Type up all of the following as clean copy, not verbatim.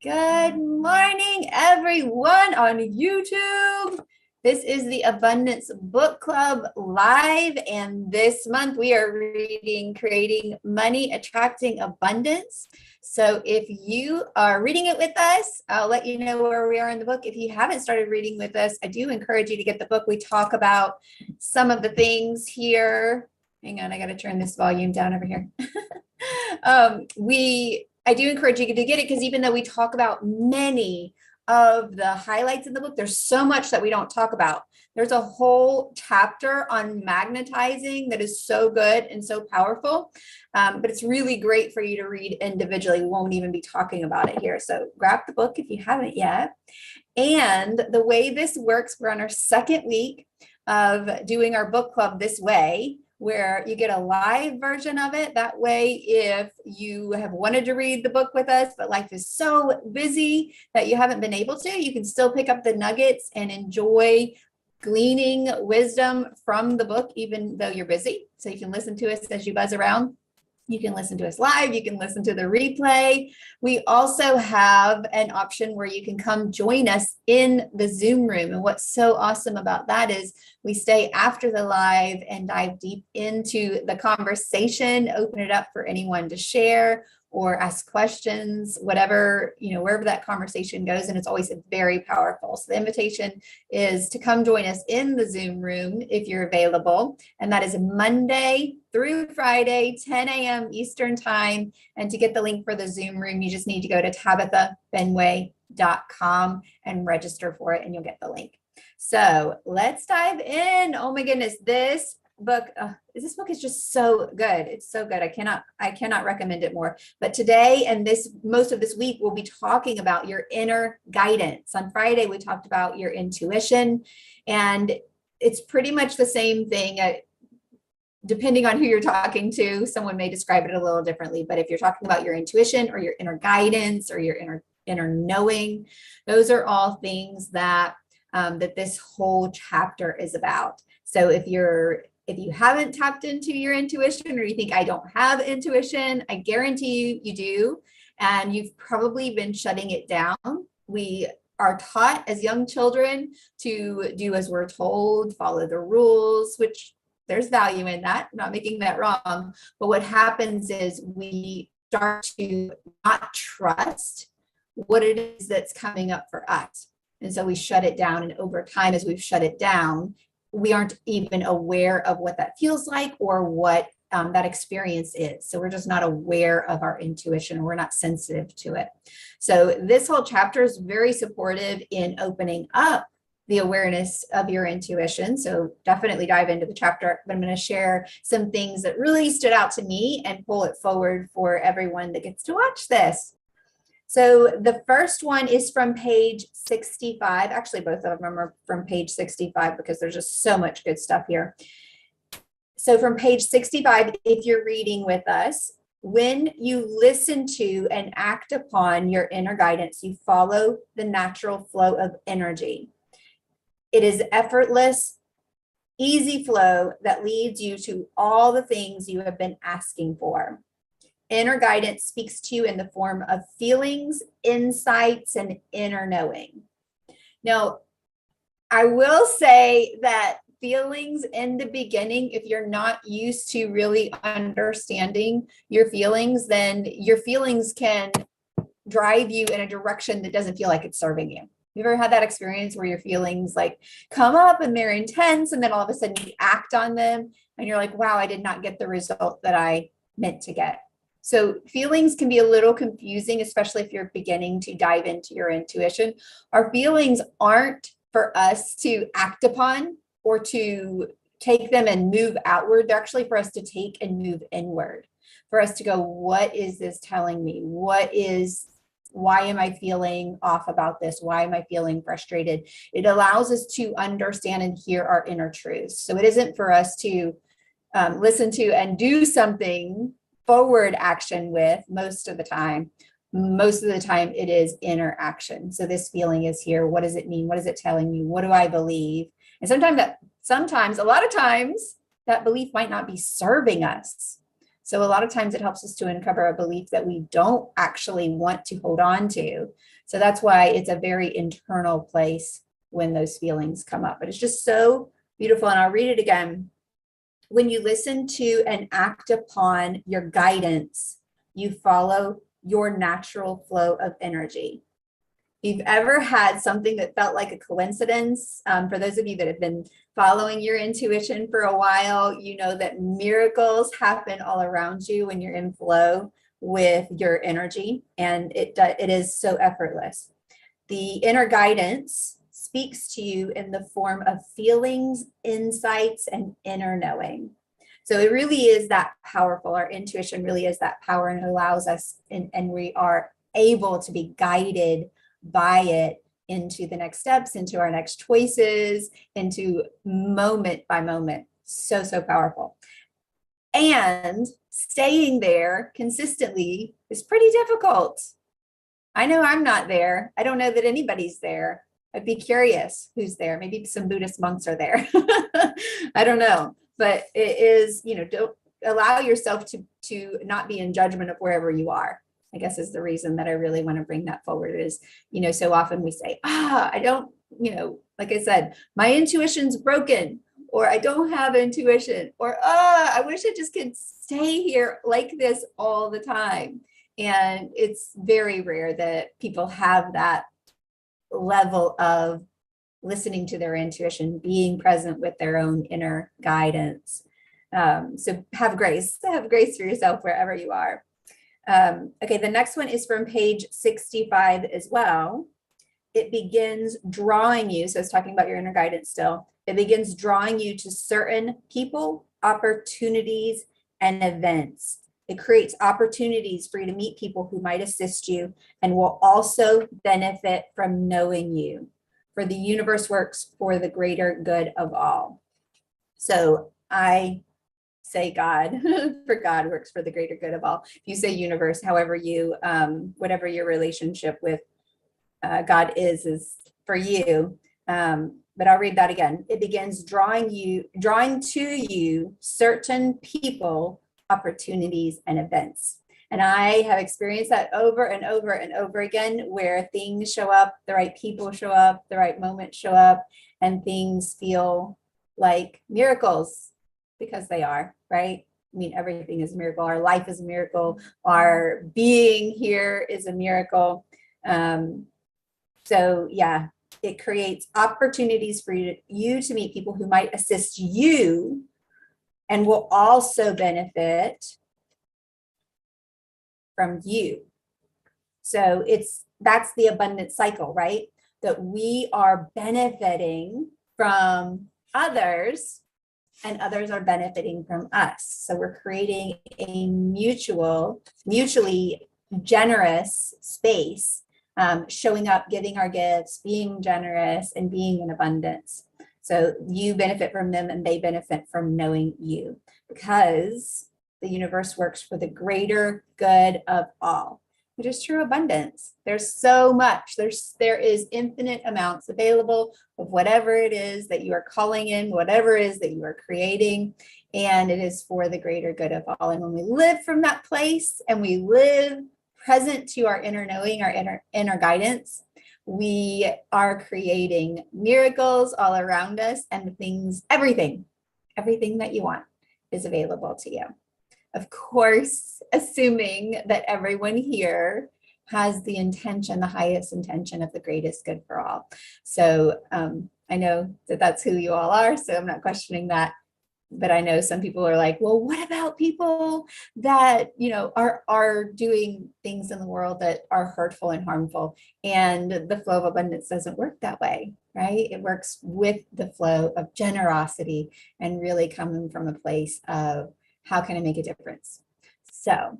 Good morning, everyone on YouTube. This is the Abundance Book Club live, and this month we are reading Creating Money, Attracting Abundance. So if you are reading it with us, I'll let you know where we are in the book. If you haven't started reading with us, I do encourage you to get the book. We talk about some of the things here. Hang on, I got to turn this volume down over here. I do encourage you to get it because even though we talk about many of the highlights in the book, there's so much that we don't talk about. There's a whole chapter on magnetizing that is so good and so powerful, but it's really great for you to read individually. We won't even be talking about it here. So grab the book if you haven't yet. And the way this works, we're on our second week of doing our book club this way, where you get a live version of it. That way, if you have wanted to read the book with us, but life is so busy that you haven't been able to, you can still pick up the nuggets and enjoy gleaning wisdom from the book, even though you're busy. So you can listen to us as you buzz around. You can listen to us live. You can listen to the replay. We also have an option where you can come join us in the Zoom room. And what's so awesome about that is we stay after the live and dive deep into the conversation, open it up for anyone to share or ask questions, whatever, wherever that conversation goes. And it's always very powerful. So the invitation is to come join us in the Zoom room if you're available. And that is Monday through Friday, 10 a.m. Eastern time. And to get the link for the Zoom room, you just need to go to tabithabenway.com and register for it, and you'll get the link. So let's dive in. Oh my goodness, this book is just so good. It's so good. I cannot recommend it more. But today and most of this week, we'll be talking about your inner guidance. On Friday, we talked about your intuition, and it's pretty much the same thing. Depending on who you're talking to, someone may describe it a little differently. But if you're talking about your intuition or your inner guidance or your inner knowing, those are all things that this whole chapter is about. So if you haven't tapped into your intuition, or you think I don't have intuition, I guarantee you do. And you've probably been shutting it down. We are taught as young children to do as we're told, follow the rules, which there's value in that. I'm not making that wrong. But what happens is we start to not trust what it is that's coming up for us. And so we shut it down. And over time, as we've shut it down, we aren't even aware of what that feels like or what that experience is. So we're just not aware of our intuition. We're not sensitive to it. So this whole chapter is very supportive in opening up the awareness of your intuition. So definitely dive into the chapter. But I'm going to share some things that really stood out to me and pull it forward for everyone that gets to watch this. So the first one is from page 65. Actually, both of them are from page 65 because there's just so much good stuff here. So from page 65, if you're reading with us, when you listen to and act upon your inner guidance, you follow the natural flow of energy. It is effortless, easy flow that leads you to all the things you have been asking for. Inner guidance speaks to you in the form of feelings, insights, and inner knowing. Now, I will say that feelings in the beginning, if you're not used to really understanding your feelings, then your feelings can drive you in a direction that doesn't feel like it's serving you. You ever had that experience where your feelings like come up and they're intense, and then all of a sudden you act on them and you're like, wow, I did not get the result that I meant to get. So feelings can be a little confusing, especially if you're beginning to dive into your intuition. Our feelings aren't for us to act upon or to take them and move outward. They're actually for us to take and move inward, for us to go, what is this telling me? Why am I feeling off about this? Why am I feeling frustrated? It allows us to understand and hear our inner truths. So it isn't for us to listen to and do something forward action with most of the time. Most of the time it is inner action. So this feeling is here. What does it mean? What is it telling me? What do I believe? And a lot of times, that belief might not be serving us. So a lot of times it helps us to uncover a belief that we don't actually want to hold on to. So that's why it's a very internal place when those feelings come up. But it's just so beautiful. And I'll read it again. When you listen to and act upon your guidance, you follow your natural flow of energy. If you've ever had something that felt like a coincidence, for those of you that have been following your intuition for a while, you know that miracles happen all around you when you're in flow with your energy, and it is so effortless. The inner guidance speaks to you in the form of feelings, insights, and inner knowing. So it really is that powerful. Our intuition really is that power, and it allows us, and we are able to be guided by it into the next steps, into our next choices, into moment by moment. So, so powerful. And staying there consistently is pretty difficult. I know I'm not there. I don't know that anybody's there. I'd be curious who's there. Maybe some Buddhist monks are there. I don't know. But it is, don't allow yourself to not be in judgment of wherever you are. I guess is the reason that I really want to bring that forward is, so often we say, I don't, like I said, my intuition's broken, or I don't have intuition, or, I wish I just could stay here like this all the time. And it's very rare that people have that level of listening to their intuition, being present with their own inner guidance. So have grace for yourself wherever you are. Okay, the next one is from page 65 as well. It begins drawing you, so it's talking about your inner guidance still. It begins drawing you to certain people, opportunities, and events. It creates opportunities for you to meet people who might assist you and will also benefit from knowing you. For the universe works for the greater good of all. So I say God, for God works for the greater good of all. If you say universe, however you, whatever your relationship with God is for you. But I'll read that again. It begins drawing to you certain people, opportunities, and events. And I have experienced that over and over and over again, where things show up, the right people show up, the right moments show up, and things feel like miracles, because they are, right? I mean, everything is a miracle. Our life is a miracle. Our being here is a miracle. So yeah, it creates opportunities for you to meet people who might assist you and will also benefit from you. So that's the abundant cycle, right? That we are benefiting from others and others are benefiting from us. So we're creating a mutually generous space, showing up, giving our gifts, being generous, and being in abundance. So you benefit from them and they benefit from knowing you, because the universe works for the greater good of all, which is true abundance. There's so much. There is infinite amounts available of whatever it is that you are calling in, whatever it is that you are creating, and it is for the greater good of all. And when we live from that place and we live present to our inner knowing, our inner guidance, we are creating miracles all around us, and everything that you want is available to you. Of course, assuming that everyone here has the intention, the highest intention of the greatest good for all. So I know that that's who you all are, so I'm not questioning that. But I know some people are like, well, what about people that, are doing things in the world that are hurtful and harmful? And the flow of abundance doesn't work that way, right? It works with the flow of generosity and really coming from a place of, how can I make a difference? So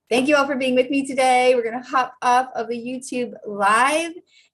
thank you all for being with me today. We're going to hop off of the YouTube live.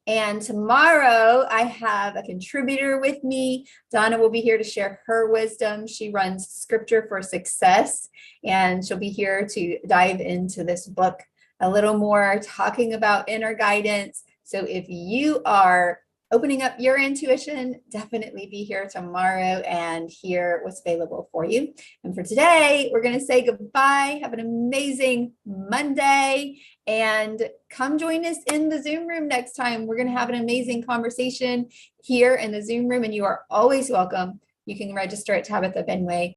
And tomorrow I have a contributor with me. Donna will be here to share her wisdom. She runs Scripture for Success, and she'll be here to dive into this book a little more, talking about inner guidance. So if you are opening up your intuition, definitely be here tomorrow and hear what's available for you. And for today, we're going to say goodbye. Have an amazing Monday and come join us in the Zoom room next time. We're going to have an amazing conversation here in the Zoom room, and you are always welcome. You can register at Tabitha Benway